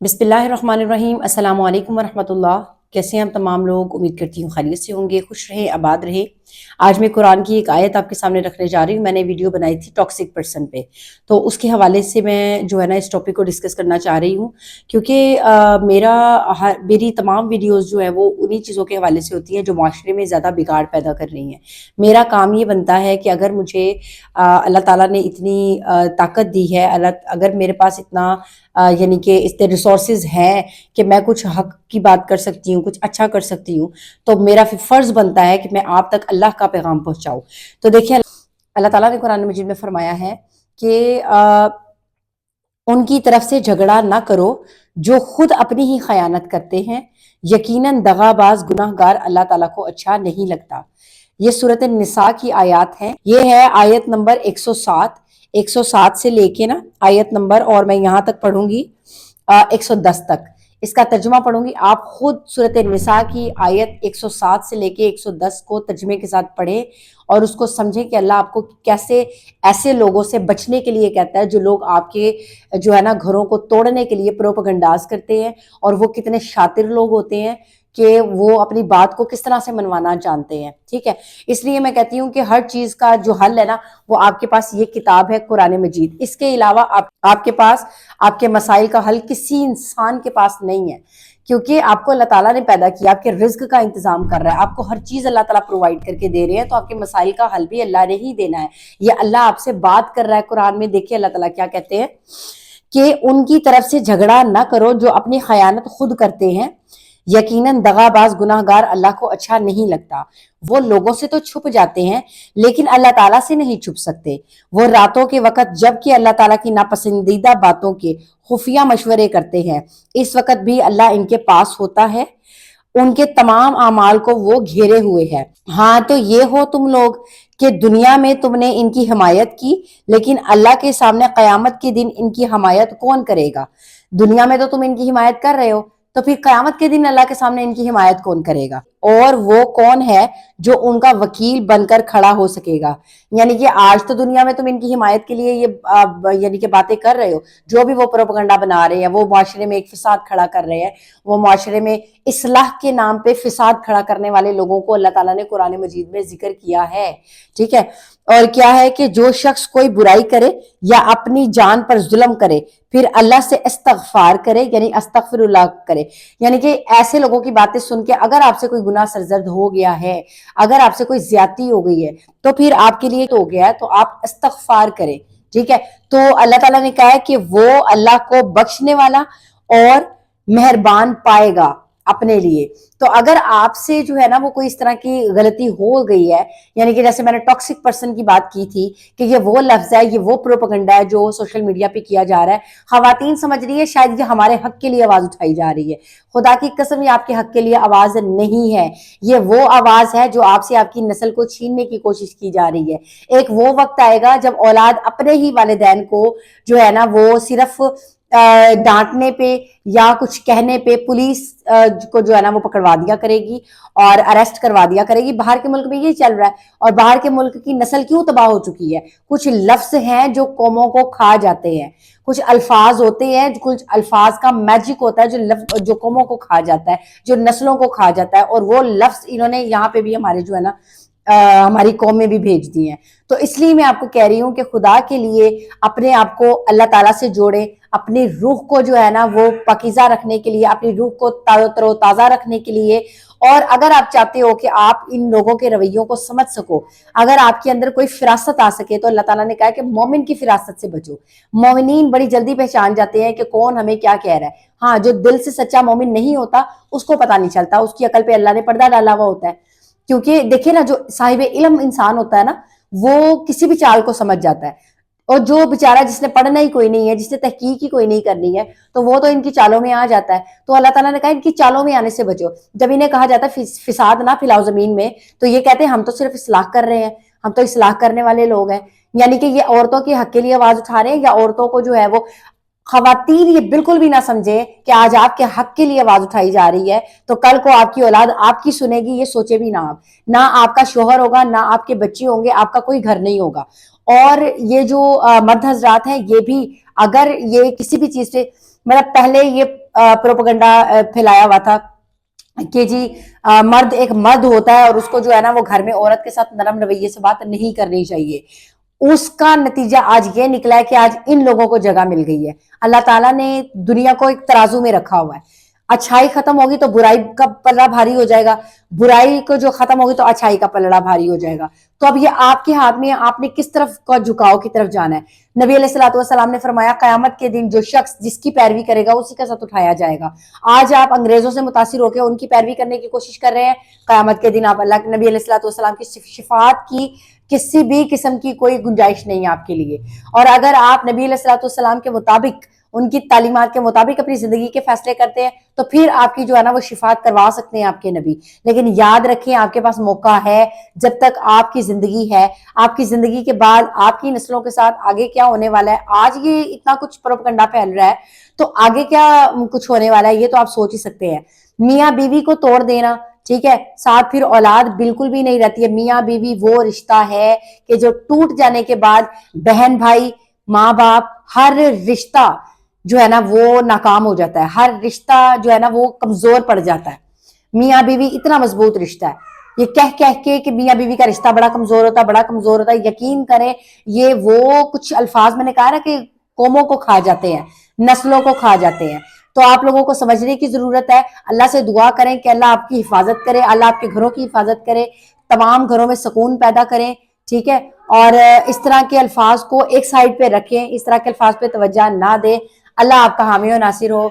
बिस्मिल्लाहिर्रहमानिर्रहीम। अस्सलाम वालेकुम वरहमतुल्लाह। कैसे हैं हम तमाम लोग? उम्मीद करती हूँ खैरियत से होंगे, खुश रहे, आबाद रहे। आज मैं कुरान की एक आयत आपके सामने रखने जा रही हूँ। मैंने वीडियो बनाई थी टॉक्सिक पर्सन पे, तो उसके हवाले से मैं जो है ना इस टॉपिक को डिस्कस करना चाह रही हूँ, क्योंकि मेरी तमाम वीडियोस जो है वो उन्हीं चीज़ों के हवाले से होती हैं जो माशरे में ज़्यादा बिगाड़ पैदा कर रही हैं। मेरा काम ये बनता है कि अगर मुझे अल्लाह ताला ने इतनी ताकत दी है, अगर मेरे पास इतना यानी कि इतने रिसोर्सेज हैं कि मैं कुछ हक की बात कर सकती हूँ, कुछ अच्छा कर सकती हूँ, तो मेरा फिर फ़र्ज़ बनता है कि मैं आप तक अल्लाह का पैगाम पहुँचाऊँ। तो देखिए, अल्लाह ताला ने कुरान मजीद में फरमाया है कि उनकी तरफ से झगड़ा ना करो जो खुद अपनी ही खयानत करते हैं, यकीनन दगाबाज गुनाहगार अल्लाह ताला को अच्छा नहीं लगता। ये सूरत निसा की आयत है। ये है आयत नंबर 107 से लेके ना आयत नंबर, और मैं यहाँ तक पढ़ूंगी 110 तक। इसका तर्जुमा पढ़ूंगी, आप खुद सूरत निसा की आयत 107 से लेके 110 को तर्जुमे के साथ पढ़ें और उसको समझें कि अल्लाह आपको कैसे ऐसे लोगों से बचने के लिए कहता है जो लोग आपके जो है ना घरों को तोड़ने के लिए प्रोपगंडाज करते हैं, और वो कितने शातिर लोग होते हैं कि वो अपनी बात को किस तरह से मनवाना जानते हैं। ठीक है, इसलिए मैं कहती हूँ कि हर चीज का जो हल है ना वो आपके पास ये किताब है कुरान मजीद। इसके अलावा आपके पास आपके मसाइल का हल किसी इंसान के पास नहीं है, क्योंकि आपको अल्लाह ताला ने पैदा किया, आपके रिज्क का इंतजाम कर रहा है, आपको हर चीज अल्लाह ताला प्रोवाइड करके दे रहे हैं, तो आपके मसाइल का हल भी अल्लाह ने ही देना है। ये अल्लाह आपसे बात कर रहा है कुरान में। देखिए अल्लाह ताला क्या कहते हैं कि उनकी तरफ से झगड़ा ना करो जो अपनी खयानत खुद करते हैं, यकीनन दगाबाज गुनाहगार अल्लाह को अच्छा नहीं लगता। वो लोगों से तो छुप जाते हैं लेकिन अल्लाह ताला से नहीं छुप सकते। वो रातों के वक्त जबकि अल्लाह ताला की नापसंदीदा बातों के खुफिया मशवरे करते हैं, इस वक्त भी अल्लाह इनके पास होता है, उनके तमाम अमाल को वो घेरे हुए है। हाँ, तो ये हो तुम लोग कि दुनिया में तुमने इनकी हिमायत की, लेकिन अल्लाह के सामने कयामत के दिन इनकी हिमायत कौन करेगा? दुनिया में तो तुम इनकी हिमायत कर रहे हो, तो फिर कयामत के दिन अल्लाह के सामने इनकी हिमायत कौन करेगा? और वो कौन है जो उनका वकील बनकर खड़ा हो सकेगा? यानी कि आज तो दुनिया में तुम इनकी हिमायत के लिए ये यानी कि बातें कर रहे हो, जो भी वो प्रोपगंडा बना रहे हैं, वो माशरे में एक फिसाद खड़ा कर रहे हैं, वो माशरे में इस्लाह के नाम पे फिसाद खड़ा करने वाले लोगों को अल्लाह ताला ने कुरान मजीद में जिक्र किया है। ठीक है, और क्या है कि जो शख्स कोई बुराई करे या अपनी जान पर जुल्म करे फिर अल्लाह से इस्तगफार करे, यानी अस्तगफिरुल्लाह करे, यानी कि ऐसे लोगों की बातें सुन के अगर आपसे कोई गुनाह सरजद हो गया है, अगर आपसे कोई ज्यादती हो गई है, तो फिर आपके लिए तो हो गया है, तो आप इस्तगफार करें। ठीक है, तो अल्लाह ताला ने कहा है कि वो अल्लाह को बख्शने वाला और मेहरबान पाएगा अपने लिए। तो अगर आपसे जो है ना वो कोई इस तरह की गलती हो गई है, यानी कि जैसे मैंने टॉक्सिक पर्सन की बात की थी कि ये वो लफ्ज है, ये वो प्रोपगंडा है जो सोशल मीडिया पे किया जा रहा है, खवातीन समझ रही है शायद ये हमारे हक के लिए आवाज उठाई जा रही है। खुदा की कसम ये आपके हक के लिए आवाज नहीं है, ये वो आवाज है जो आपसे आपकी नस्ल को छीनने की कोशिश की जा रही है। एक वो वक्त आएगा जब औलाद अपने ही वालिदैन को जो है ना वो सिर्फ डांटने पे या कुछ कहने पे पुलिस को जो है ना वो पकड़वा दिया करेगी और अरेस्ट करवा दिया करेगी। बाहर के मुल्क में ये चल रहा है, और बाहर के मुल्क की नस्ल क्यों तबाह हो चुकी है? कुछ लफ्ज हैं जो कौमों को खा जाते हैं, कुछ अल्फाज होते हैं, कुछ अल्फाज का मैजिक होता है जो कौमों को खा जाता है, जो नस्लों को खा जाता है, और वो लफ्ज इन्होंने यहाँ पे भी हमारे जो है ना हमारी कौम में भी भेज दी हैं। तो इसलिए मैं आपको कह रही हूँ कि खुदा के लिए अपने आप को अल्लाह ताला से जोड़े, अपनी रूह को जो है ना वो पाकीज़ा रखने के लिए, अपनी रूह को तरोताज़ा रखने के लिए। और अगर आप चाहते हो कि आप इन लोगों के रवैयों को समझ सको, अगर आपके अंदर कोई फिरासत आ सके, तो अल्लाह ताला ने कहा कि मोमिन की फिरासत से बचो। मोमिनीन बड़ी जल्दी पहचान जाते हैं कि कौन हमें क्या कह रहा है। हाँ, जो दिल से सच्चा मोमिन नहीं होता उसको पता नहीं चलता, उसकी अकल पे अल्लाह ने पर्दा डाला हुआ होता है। क्योंकि देखिए ना, जो साहिब इल्म इंसान होता है ना वो किसी भी चाल को समझ जाता है, और जो बेचारा जिसने पढ़ना ही कोई नहीं है, जिसने तहकीक ही कोई नहीं करनी है, तो वो तो इनकी चालों में आ जाता है। तो अल्लाह ताला ने कहा इनकी चालों में आने से बचो। जब इन्हें कहा जाता है फिसाद ना फैलाओ जमीन में, तो ये कहते हैं हम तो सिर्फ इस्लाह कर रहे हैं, हम तो इस्लाह करने वाले लोग हैं। यानी कि ये औरतों के हक के लिए आवाज उठा रहे हैं, या औरतों को जो है वो खवातीन ये बिल्कुल भी ना समझे कि आज आपके हक के लिए आवाज उठाई जा रही है, तो कल को आपकी औलाद आपकी सुनेगी, ये सोचे भी ना आप। ना आपका शोहर होगा, ना आपके बच्चे होंगे, आपका कोई घर नहीं होगा। और ये जो मर्द हजरात हैं ये भी اگر یہ کسی بھی چیز سے مطلب پہلے یہ پروپیگنڈا پھیلایا ہوا تھا کہ جی مرد ایک مرد ہوتا ہے اور اس کو جو ہے نا وہ گھر میں عورت کے ساتھ نرم رویے سے بات نہیں کرنی چاہیے، اس کا نتیجہ آج یہ نکلا ہے کہ آج ان لوگوں کو جگہ مل گئی ہے۔ اللہ تعالیٰ نے دنیا کو ایک ترازو میں رکھا ہوا ہے، اچھائی ختم ہوگی تو برائی کا پلڑا بھاری ہو جائے گا، برائی کو جو ختم ہوگی تو اچھائی کا پلڑا بھاری ہو جائے گا۔ تو اب یہ آپ کے ہاتھ میں ہے، آپ نے کس طرف کا جھکاؤ کی طرف جانا ہے۔ نبی علیہ الصلوۃ والسلام نے فرمایا قیامت کے دن جو شخص جس کی پیروی کرے گا اسی کا ساتھ اٹھایا جائے گا۔ آج آپ انگریزوں سے متاثر ہو کے ان کی پیروی کرنے کی کوشش کر رہے ہیں، قیامت کے دن آپ اللہ کے نبی علیہ الصلوۃ والسلام کی شفاعت کی کسی بھی قسم کی کوئی گنجائش نہیں ہے آپ کے لیے۔ اور اگر آپ نبی علیہ الصلوۃ والسلام کے مطابق ان کی تعلیمات کے مطابق اپنی زندگی کے فیصلے کرتے ہیں تو پھر آپ کی جو ہے نا وہ شفاعت کروا سکتے ہیں آپ کے نبی۔ لیکن یاد رکھیں آپ کے پاس موقع ہے، جب تک آپ کی زندگی ہے، آپ کی زندگی کے بعد آپ کی نسلوں کے ساتھ آگے کیا ہونے والا ہے۔ آج یہ اتنا کچھ پروپیگنڈا پھیل رہا ہے تو آگے کیا کچھ ہونے والا ہے یہ تو آپ سوچ ہی سکتے ہیں۔ میاں بیوی کو توڑ دینا، ٹھیک ہے، ساتھ پھر اولاد بالکل بھی نہیں رہتی ہے۔ میاں بیوی وہ رشتہ ہے کہ جو ٹوٹ جانے کے بعد بہن بھائی، ماں باپ، ہر رشتہ جو ہے نا وہ ناکام ہو جاتا ہے، ہر رشتہ جو ہے نا وہ کمزور پڑ جاتا ہے۔ میاں بیوی اتنا مضبوط رشتہ ہے، یہ کہہ کے میاں بیوی کا رشتہ بڑا کمزور ہوتا ہے، بڑا کمزور ہوتا ہے، یقین کریں یہ وہ کچھ الفاظ میں نے کہا نا کہ قوموں کو کھا جاتے ہیں، نسلوں کو کھا جاتے ہیں۔ تو آپ لوگوں کو سمجھنے کی ضرورت ہے، اللہ سے دعا کریں کہ اللہ آپ کی حفاظت کرے، اللہ آپ کے گھروں کی حفاظت کرے، تمام گھروں میں سکون پیدا کریں، ٹھیک ہے۔ اور اس طرح کے الفاظ کو ایک سائڈ پہ رکھیں، اس طرح کے الفاظ پہ توجہ نہ دیں۔ اللہ آپ کا حامی و ناصر ہو۔